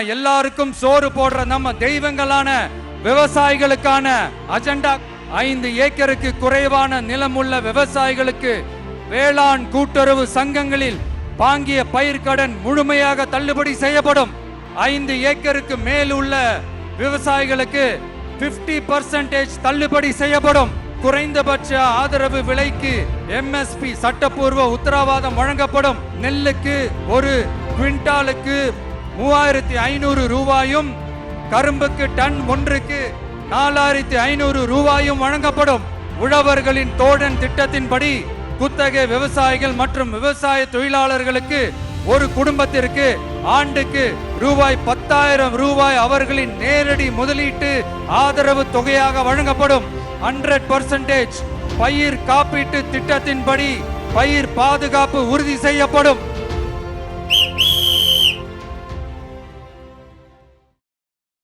எல்லாருக்கும் சோறு போடுற நம்ம தெய்வங்களான விவசாயிகளுக்கான அஜெண்டா 5 ஏக்கருக்கு குறைவான நிலமுள்ள விவசாயிகளுக்கு வேளாண் கூட்டுறவு சங்கங்களில் வாங்கிய பயிர்க்கடன் முழுமையாக தள்ளுபடி செய்யப்படும். 5 ஏக்கருக்கு மேல் உள்ள விவசாயிகளுக்கு 50% தள்ளுபடி செய்யப்படும். குறைந்தபட்ச ஆதரவு விலைக்கு MSP சட்டப்பூர்வ உத்தரவாதம் வழங்கப்படும். நெல்லுக்கு ஒரு குவிண்டாலுக்கு 3500 ரூபாயும், கரும்புக்கு டன் ஒன்றுக்கு 4500 ரூபாயும் வழங்கப்படும். உழவர்களின் தோழன் திட்டத்தின்படி குத்தகை விவசாயிகள் மற்றும் விவசாய தொழிலாளர்களுக்கு ஒரு குடும்பத்திற்கு ஆண்டுக்கு ரூபாய் 10,000 அவர்களின் நேரடி முதலீட்டு ஆதரவு தொகையாக வழங்கப்படும். 100% பயிர் காப்பீட்டு திட்டத்தின்படி பயிர் பாதுகாப்பு உறுதி செய்யப்படும்.